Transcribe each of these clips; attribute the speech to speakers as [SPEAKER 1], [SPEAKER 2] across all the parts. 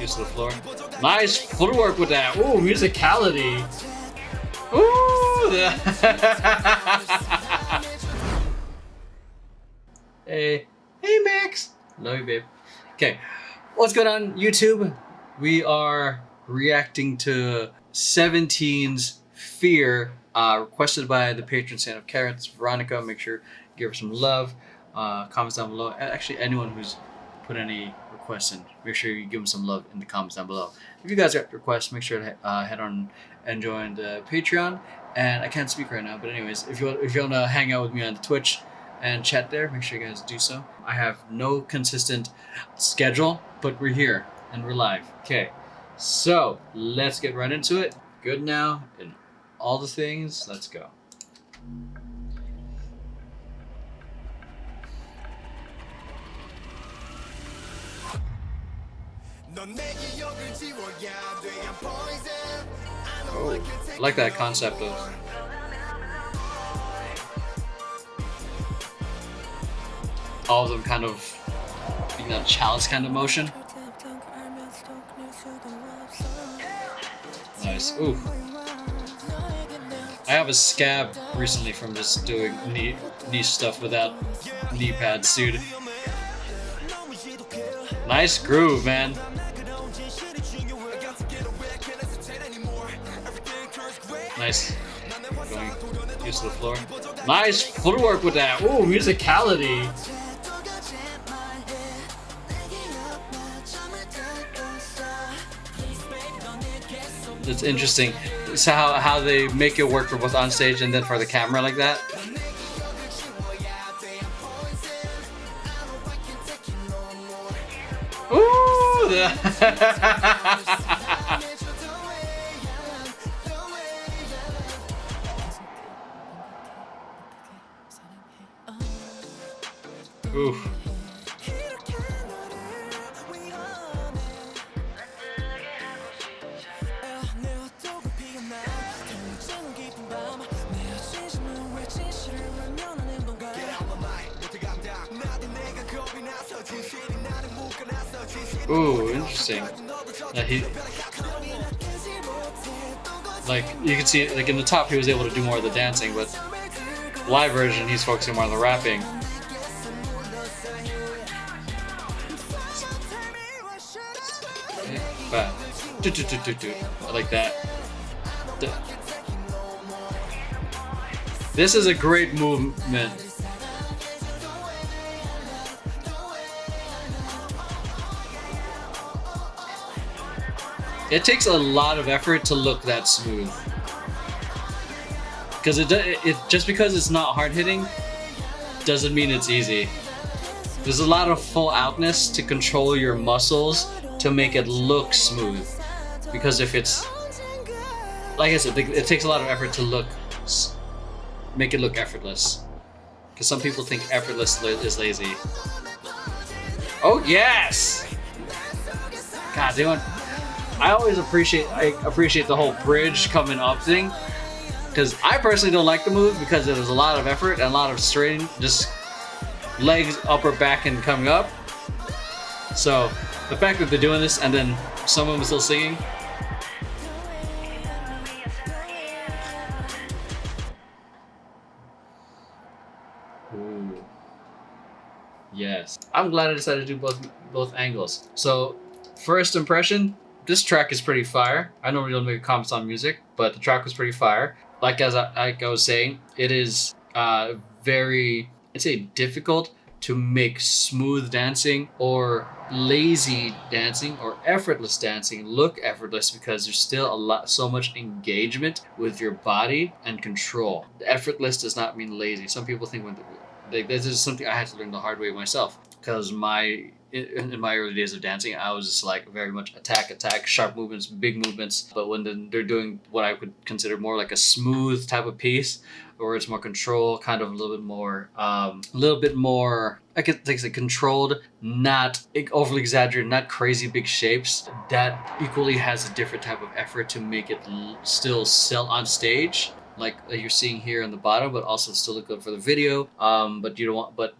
[SPEAKER 1] use to the floor. Nice footwork with that. Ooh, musicality. Ooh. Hey Max. Love you, babe. Okay, what's going on, YouTube? We are reacting to 17's Fear, requested by the patron saint of carrots, Veronica. Make sure you give her some love. Comments down below. Actually, anyone who's put any requests in, make sure you give them some love in the comments down below. If you guys got requests, make sure to head on and join the Patreon. And I can't speak right now, but anyways, if you want to hang out with me on the Twitch and chat there, make sure you guys do so. I have no consistent schedule, but we're here and we're live. Okay, so let's get right into it. Good now and all the things. Let's go. Oh, I like that concept of all of them kind of being that chalice kind of motion. Nice. Ooh. I have a scab recently from just doing knee stuff without knee pads, dude. Nice groove, man. Nice. Going use to the floor. Nice footwork with that. Ooh, musicality. It's interesting. It's how they make it work for both on stage and then for the camera like that. Ooh! Oof. Ooh, interesting. Like you can see, like in the top, he was able to do more of the dancing, but live version, he's focusing more on the rapping. But I like that. This is a great movement. It takes a lot of effort to look that smooth, because it just because it's not hard hitting doesn't mean it's easy. There's a lot of full outness to control your muscles to make it look smooth, because if it's, like I said, it takes a lot of effort to make it look effortless, because some people think effortless is lazy. Oh yes! God, I always appreciate the whole bridge coming up thing, because I personally don't like the move because there's a lot of effort and a lot of strain, just legs, upper back, and coming up. So the fact that they're doing this and then some of them are still singing. Ooh. Yes. I'm glad I decided to do both angles. So first impression, this track is pretty fire. I normally don't make comments on music, but the track was pretty fire. Like I was saying, it is very, I'd say, difficult to make smooth dancing or lazy dancing or effortless dancing look effortless, because there's still so much engagement with your body and control. Effortless does not mean lazy. Some people think this is something I had to learn the hard way myself, because in my early days of dancing, I was just like very much attack, sharp movements, big movements. But when they're doing what I would consider more like a smooth type of piece, or it's more control, kind of a little bit more, I could think it's controlled, not overly exaggerated, not crazy big shapes, that equally has a different type of effort to make it still sell on stage, like you're seeing here on the bottom, but also still look good for the video. But you don't want, but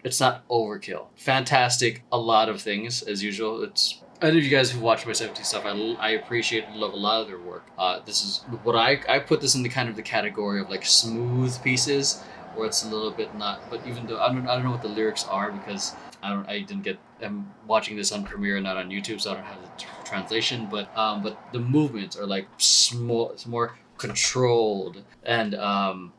[SPEAKER 1] it's not overkill. Fantastic, a lot of things as usual. It's I know you guys who watch my 70s stuff. I appreciate and love a lot of their work. This is what I put this in the kind of the category of like smooth pieces, where it's a little bit not. But even though I don't know what the lyrics are, because I didn't get. I'm watching this on Premiere, not on YouTube, so I don't have the translation. But the movements are like small, it's more controlled, and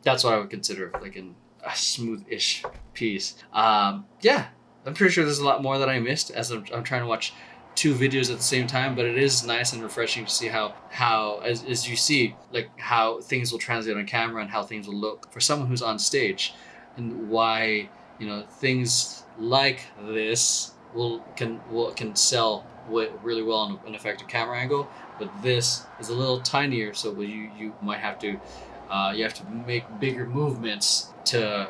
[SPEAKER 1] that's what I would consider like a smooth-ish piece. Yeah, I'm pretty sure there's a lot more that I missed as I'm trying to watch 2 videos at the same time, but it is nice and refreshing to see how as you see like how things will translate on camera and how things will look for someone who's on stage, and why things like this can sell really well on an effective camera angle, but this is a little tinier, so you might have to make bigger movements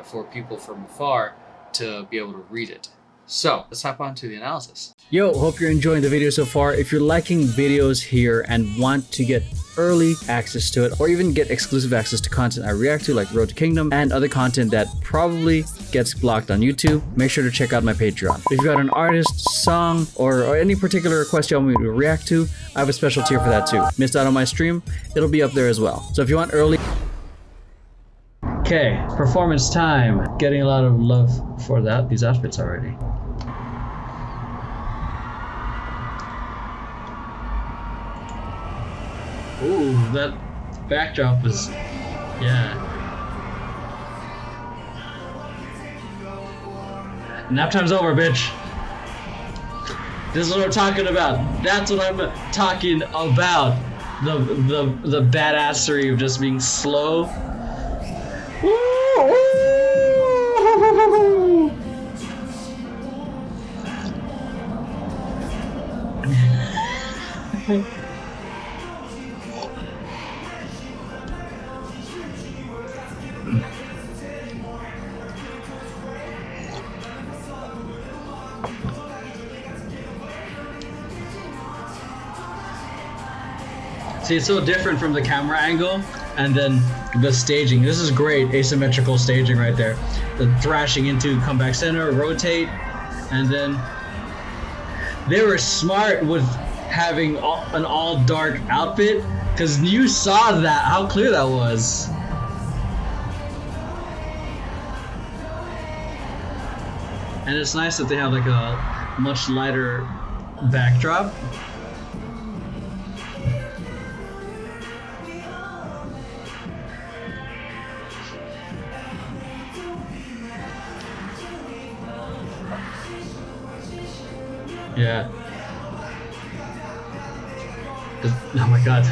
[SPEAKER 1] for people from afar to be able to read it. So let's hop on to the analysis. Yo, hope you're enjoying the video so far. If you're liking videos here and want to get early access to it, or even get exclusive access to content I react to, like Road to Kingdom and other content that probably gets blocked on YouTube, make sure to check out my Patreon. If you got an artist, song, or any particular request you want me to react to, I have a special tier for that too. Missed out on my stream, it'll be up there as well. So if you want early... Okay, performance time. Getting a lot of love for these outfits already. Ooh, that backdrop was, yeah. Nap time's over, bitch. This is what I'm talking about. That's what I'm talking about. The badassery of just being slow. See, it's so different from the camera angle and then the staging. This is great asymmetrical staging right there. The thrashing into come back center, rotate, and then they were smart with having an all dark outfit, because you saw that, how clear that was. And it's nice that they have like a much lighter backdrop. Yeah. Oh my god.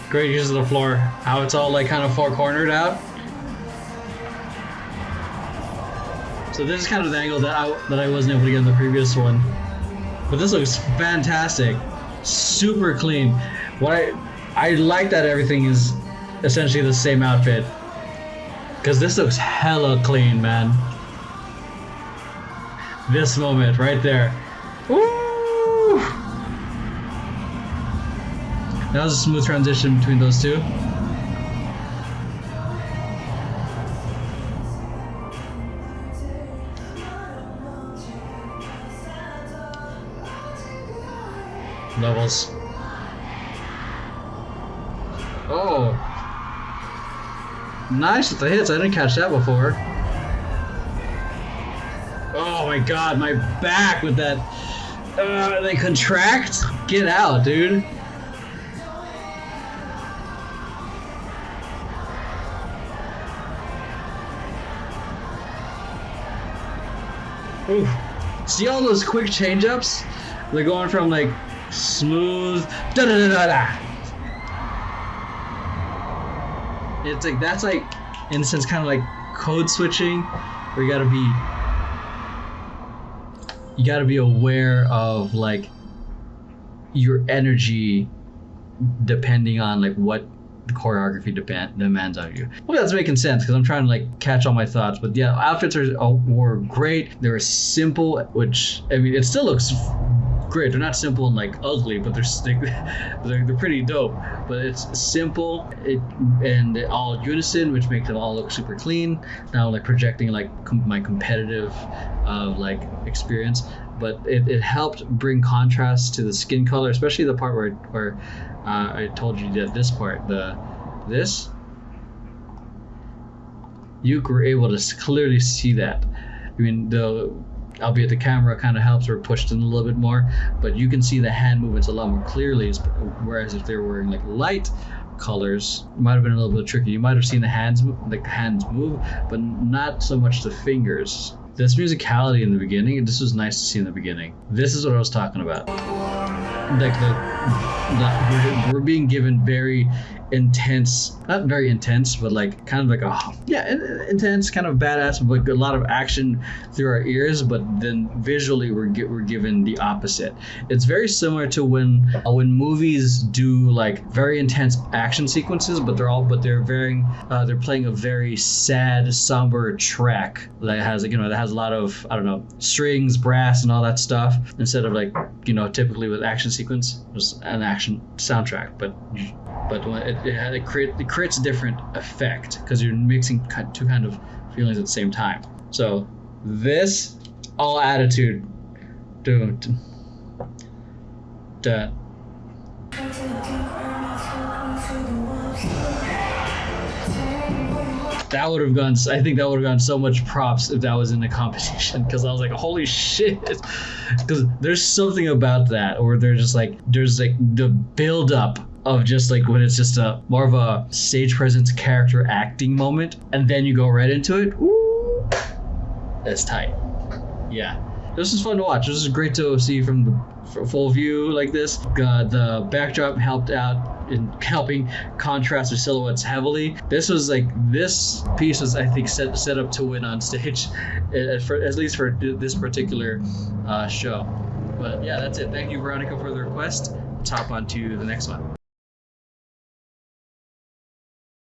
[SPEAKER 1] Great use of the floor. How it's all like kind of four-cornered out. So this is kind of the angle that I wasn't able to get in the previous one. But this looks fantastic. Super clean. What I like that everything is essentially the same outfit, because this looks hella clean, man. This moment right there. Woo! That was a smooth transition between those two. Levels. Oh. Nice with the hits. I didn't catch that before. Oh my god, my back with that. They contract? Get out, dude. Ooh. See all those quick change-ups? They're going from like smooth da da da da da. It's like, that's like, in a sense, kind of like code switching, where you gotta be aware of like your energy depending on like what the choreography demands on you. Well, that's making sense because I'm trying to like catch all my thoughts. But yeah, outfits were great. They were simple, which I mean, it still looks great. They're not simple and like ugly, but they're pretty dope. But it's simple, and all unison, which makes them all look super clean. Now like projecting like my competitive like experience, but it helped bring contrast to the skin color, especially the part where I told you that this part, this. You were able to clearly see that. I mean, albeit the camera kind of helps or pushed in a little bit more, but you can see the hand movements a lot more clearly. Whereas if they were wearing like light colors, it might have been a little bit tricky. You might have seen the hands move, but not so much the fingers. This musicality in the beginning, this was nice to see in the beginning. This is what I was talking about. Like we're being given very intense, not very intense, but like kind of like intense, kind of badass, but a lot of action through our ears. But then visually we're given the opposite. It's very similar to when movies do like very intense action sequences, but they're playing a very sad, somber track that has that has a lot of, I don't know, strings, brass, and all that stuff, instead of like, typically with action sequence there's an action soundtrack, but when it creates a different effect because you're mixing two kind of feelings at the same time. So this all attitude, that would have gone. I think that would have gotten so much props if that was in the competition, because I was like, holy shit! Because there's something about that, or there's like the build up of just like when it's just a more of a stage presence character acting moment, and then you go right into it. Woo! That's tight. Yeah, this is fun to watch. This is great to see from the full view like this. The backdrop helped out in helping contrast the silhouettes heavily. This piece was, I think, set up to win on stage, at least for this particular show. But yeah, that's it. Thank you, Veronica, for the request. Let's hop on to the next one.